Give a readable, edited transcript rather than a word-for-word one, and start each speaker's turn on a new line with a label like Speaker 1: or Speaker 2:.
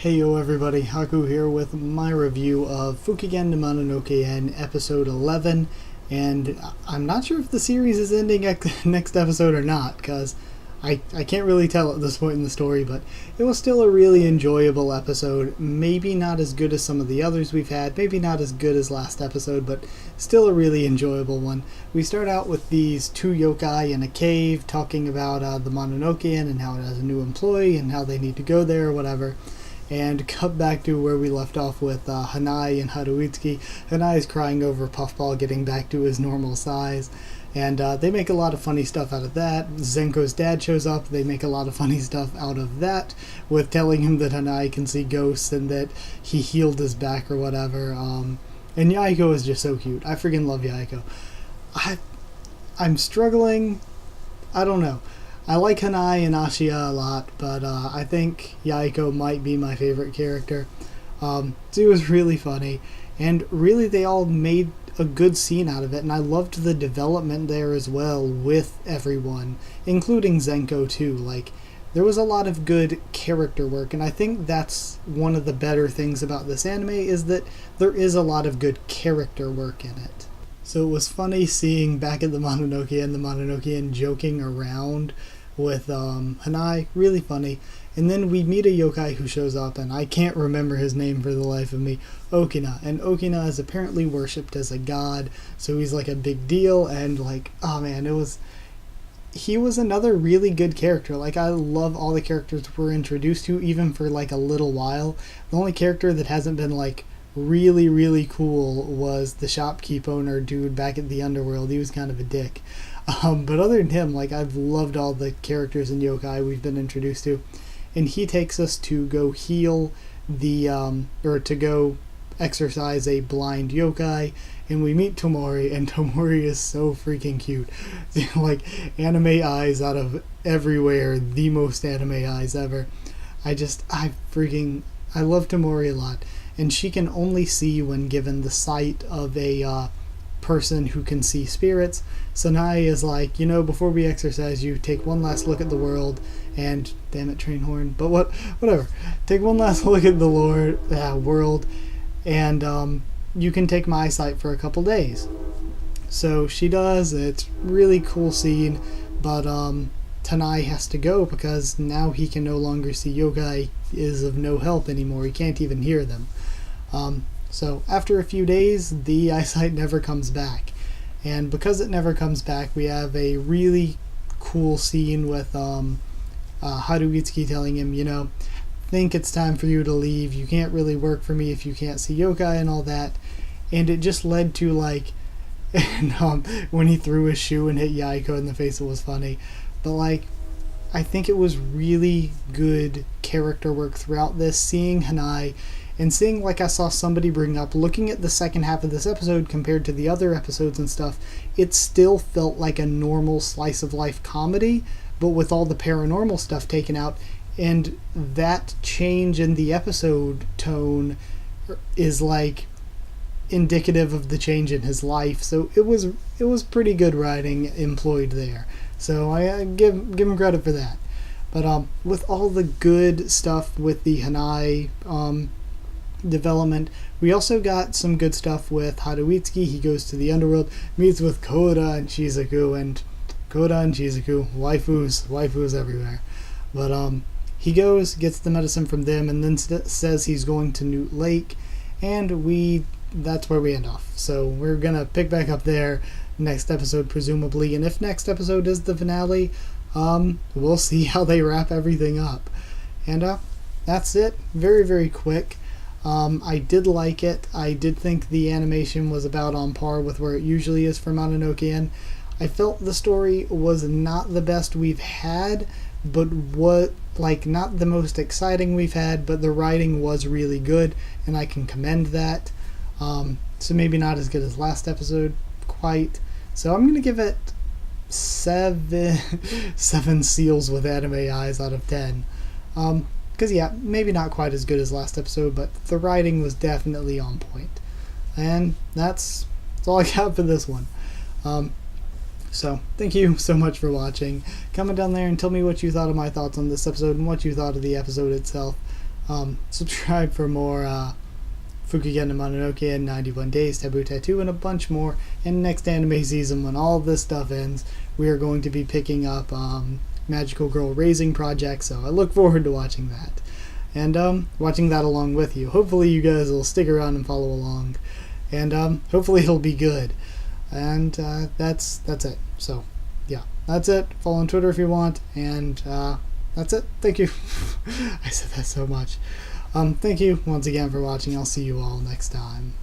Speaker 1: Hey yo everybody, Haku here with my review of Fukigen to Mononokean episode 11, and I'm not sure if the series is ending next episode or not, because I can't really tell at this point in the story, but it was still a really enjoyable episode. Maybe not as good as some of the others we've had, maybe not as good as last episode, but still a really enjoyable one. We start out with these two yokai in a cave talking about the Mononokean and how it has a new employee and how they need to go there or whatever. And cut back to where we left off with Hanai and Haruitsuki. Hanai is crying over Puffball getting back to his normal size. And they make a lot of funny stuff out of that. Zenko's dad shows up. They make a lot of funny stuff out of that, with telling him that Hanai can see ghosts and that he healed his back or whatever. And Yaiko is just so cute. I freaking love Yaiko. I'm struggling. I don't know. I like Hanai and Ashiya a lot, but I think Yaiko might be my favorite character. It was really funny, and really they all made a good scene out of it, and I loved the development there as well with everyone, including Zenko too. Like, there was a lot of good character work, and I think that's one of the better things about this anime, is that there is a lot of good character work in it. So it was funny seeing back at the Mononokean joking around with Hanai, really funny. And then we meet a yokai who shows up, and I can't remember his name for the life of me, Okina. And Okina is apparently worshipped as a god, so he's like a big deal, and like, oh man, he was another really good character. Like, I love all the characters we're introduced to, even for like a little while. The only character that hasn't been like really cool was the shopkeep owner dude back at the underworld. He was kind of a dick. But other than him, like, I've loved all the characters in yokai we've been introduced to. And he takes us to go heal or to go exorcise a blind yokai, and we meet Tomori, and Tomori is so freaking cute. Like, anime eyes out of everywhere, the most anime eyes ever. I love Tomori a lot. And she can only see when given the sight of a person who can see spirits. Sanai is like, before we exercise you, take one last look at the world, and damn it, train horn, but whatever. Take one last look at the world, and you can take my sight for a couple days. So she does. It's really cool scene, but Tanai has to go because now he can no longer see yokai, is of no help anymore. He can't even hear them. So after a few days, the eyesight never comes back. And because it never comes back, we have a really cool scene with Haruitsuki telling him, think it's time for you to leave. You can't really work for me if you can't see yokai and all that. And it just led to, like, when he threw his shoe and hit Yaiko in the face, it was funny. But, like, I think it was really good character work throughout this, seeing Hanai, and seeing, like I saw somebody bring up, looking at the second half of this episode compared to the other episodes and stuff, it still felt like a normal slice of life comedy, but with all the paranormal stuff taken out, and that change in the episode tone is like indicative of the change in his life. So it was pretty good writing employed there. So I give him credit for that. But with all the good stuff with the Hanai development, we also got some good stuff with Haruitsuki. He goes to the underworld, meets with Koda and Shizuku, waifus everywhere. But he goes, gets the medicine from them, and then says he's going to Newt Lake, and that's where we end off. So we're gonna pick back up there next episode, presumably, and if next episode is the finale, we'll see how they wrap everything up. And that's it. Very quick. I did like it. I did think the animation was about on par with where it usually is for Mononokean. I felt the story was not the best we've had, but not the most exciting we've had, but the writing was really good, and I can commend that. So maybe not as good as last episode, quite. So I'm going to give it 7 seals with anime eyes out of 10. Because, maybe not quite as good as last episode, but the writing was definitely on point. And that's all I got for this one. So, thank you so much for watching. Comment down there and tell me what you thought of my thoughts on this episode and what you thought of the episode itself. Subscribe for more Fukigen to Mononokean, 91 Days, Taboo Tattoo, and a bunch more. And next anime season, when all this stuff ends, we are going to be picking up Magical Girl Raising Project, so I look forward to watching that. And watching that along with you. Hopefully you guys will stick around and follow along. And hopefully it'll be good. And that's it. So, yeah, that's it. Follow on Twitter if you want. And that's it. Thank you. I said that so much. Thank you once again for watching. I'll see you all next time.